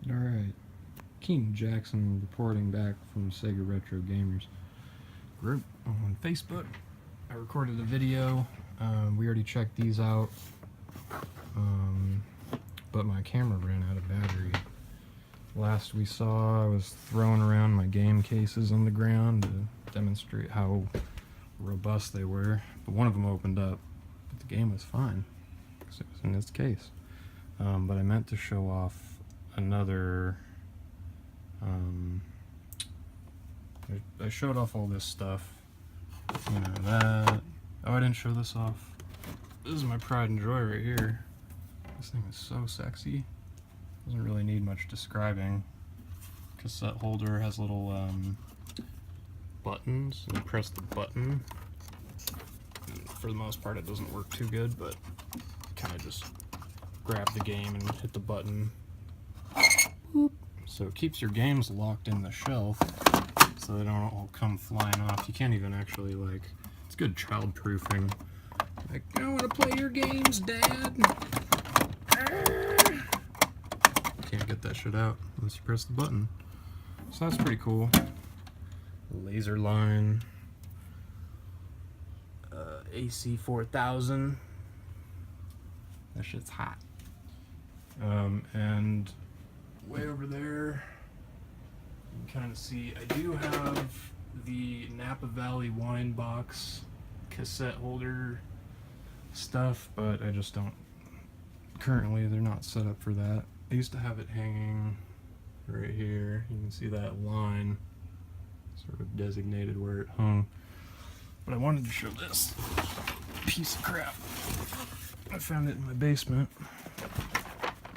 Alright, Keenan Jackson reporting back from Sega Retro Gamers group on Facebook. I recorded a video. We already checked these out, but my camera ran out of battery. Last we saw, I was throwing around my game cases on the ground to demonstrate how robust they were, but one of them opened up, but the game was fine because it was in its case. But I meant to show off another. I showed off all this stuff, you know, that. Oh, I didn't show this off. This is my pride and joy right here. This thing is so sexy. Doesn't really need much describing. Cassette holder has little buttons. You press the button. And for the most part, it doesn't work too good, but kind of just grab the game and hit the button. Boop. So it keeps your games locked in the shelf, so they don't all come flying off. You can't even actually, like, it's good child proofing. Like, I want to play your games, Dad. Can't get that shit out unless you press the button. So that's pretty cool. Laser line. AC 4000. That shit's hot. And way over there, you can kind of see, I do have the Napa Valley wine box cassette holder stuff, but I just don't, currently they're not set up for that. I used to have it hanging right here. You can see that line sort of designated where it hung. But I wanted to show this piece of crap. I found it in my basement.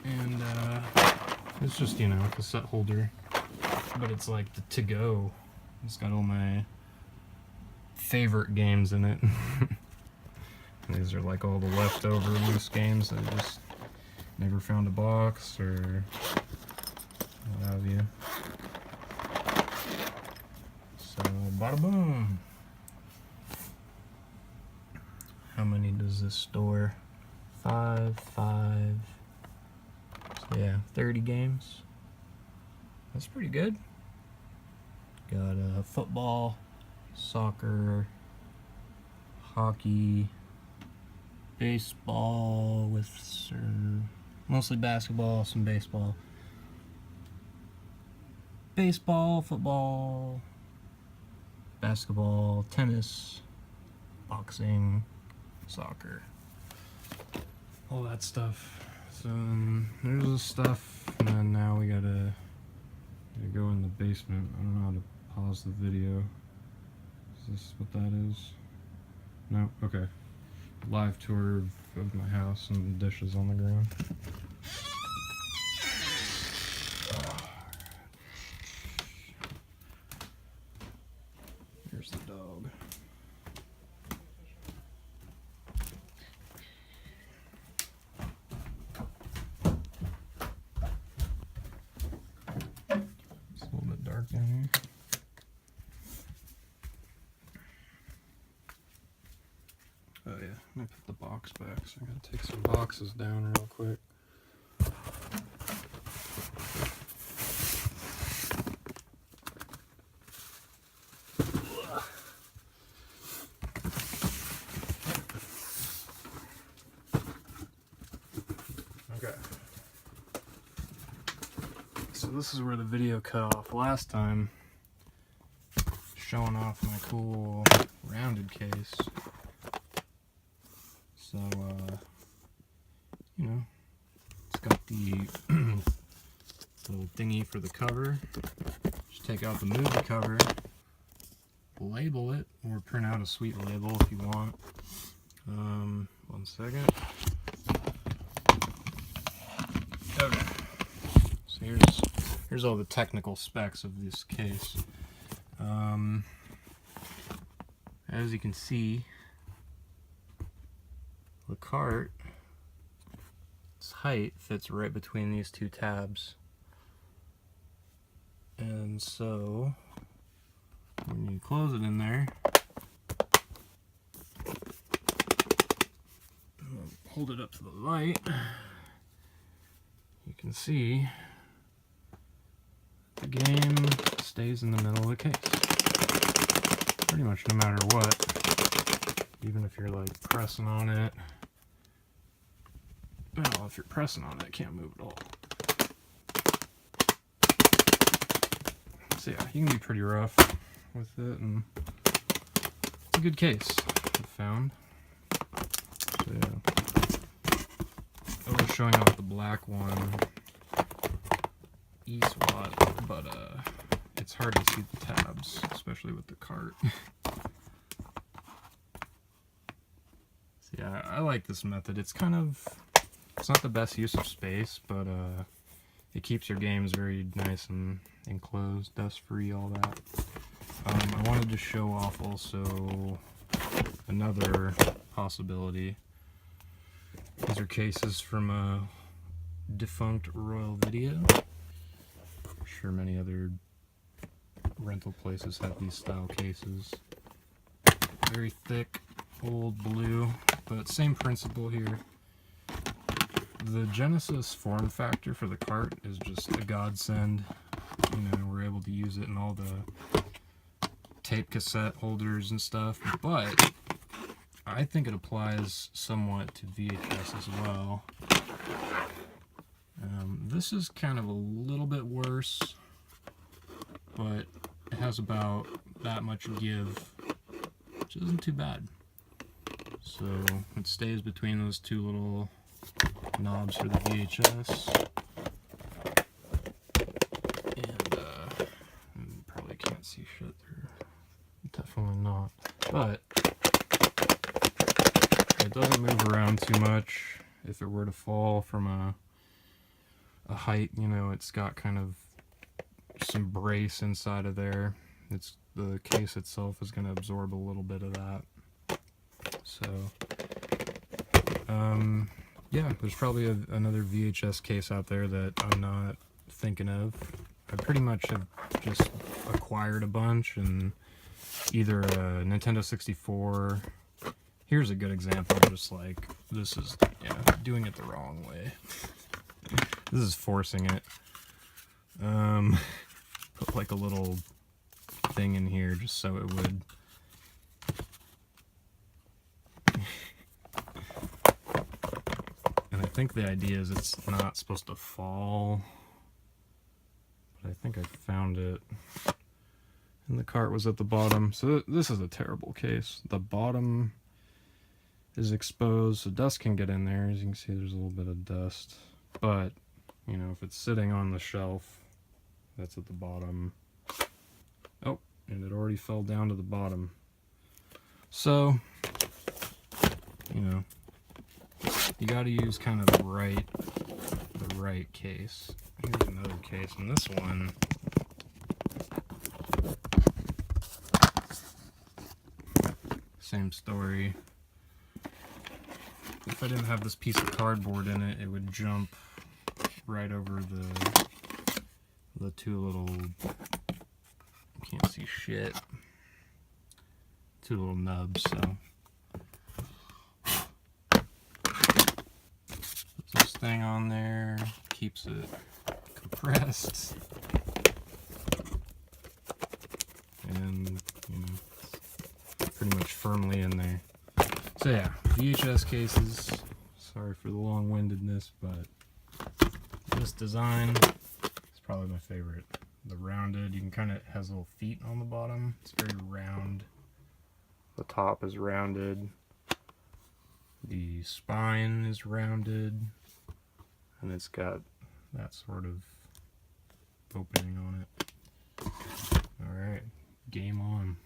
And it's just, you know, a cassette holder. But it's like the to-go. It's got all my favorite games in it. These are like all the leftover loose games that I just never found a box or what have you. So, bada boom. How many does this store? 5. So yeah, 30 games. That's pretty good. Got football, soccer, hockey, baseball with mostly basketball, some baseball. Baseball, football, basketball, tennis, boxing, soccer, all that stuff. So there's the stuff, and then now we gotta go in the basement. I don't know how to pause the video. Is this what that is? No? Okay. Live tour of my house and the dishes on the ground. Here's the dog. It's a little bit dark down here. Oh yeah, let me put the box back. So I'm gonna take some boxes down real quick. Okay. So this is where the video cut off last time, showing off my cool rounded case. So, you know, it's got the little thingy for the cover. Just take out the movie cover, label it, or print out a sweet label if you want. 1 second. Okay. So here's all the technical specs of this case. As you can see, the cart, its height fits right between these two tabs. And so, when you close it in there, hold it up to the light, you can see the game stays in the middle of the case. Pretty much no matter what. Even if you're like pressing on it. Well, if you're pressing on it, it can't move at all. So yeah, you can be pretty rough with it, and it's a good case, I've found. So yeah. I was showing off the black one, eSWAT, but it's hard to see the tabs, especially with the cart. So yeah, I like this method. It's not the best use of space, but it keeps your games very nice and enclosed, dust-free, all that. I wanted to show off also another possibility. These are cases from a defunct Royal Video. I'm sure many other rental places have these style cases. Very thick, old blue, but same principle here. The Genesis form factor for the cart is just a godsend. You know, we're able to use it in all the tape cassette holders and stuff, but I think it applies somewhat to VHS as well. This is kind of a little bit worse, but it has about that much give, which isn't too bad. So it stays between those two little knobs for the VHS, and you probably can't see shit there, definitely not, but it doesn't move around too much. If it were to fall from a height, you know, it's got kind of some brace inside of there. The case itself is going to absorb a little bit of that. So yeah, there's probably another VHS case out there that I'm not thinking of. I pretty much have just acquired a bunch, and either a Nintendo 64. Here's a good example, just like, this is, yeah, doing it the wrong way. This is forcing it. Put like a little thing in here just so it would. And I think the idea is it's not supposed to fall, but I think I found it. And the cart was at the bottom. So this is a terrible case. The bottom is exposed, so dust can get in there. As you can see, there's a little bit of dust. But, you know, if it's sitting on the shelf, that's at the bottom. Oh, and it already fell down to the bottom. So, you know, you gotta use kind of the right case. Here's another case, and this one, same story. If I didn't have this piece of cardboard in it, it would jump right over the two little, can't see shit, two little nubs, so. Put this thing on there, keeps it compressed, and, you know, pretty much firmly in there. So yeah, VHS cases, sorry for the long-windedness, but this design is probably my favorite. The rounded, you can kind of, has little feet on the bottom, it's very round. The top is rounded, the spine is rounded, and it's got that sort of opening on it. Alright, game on.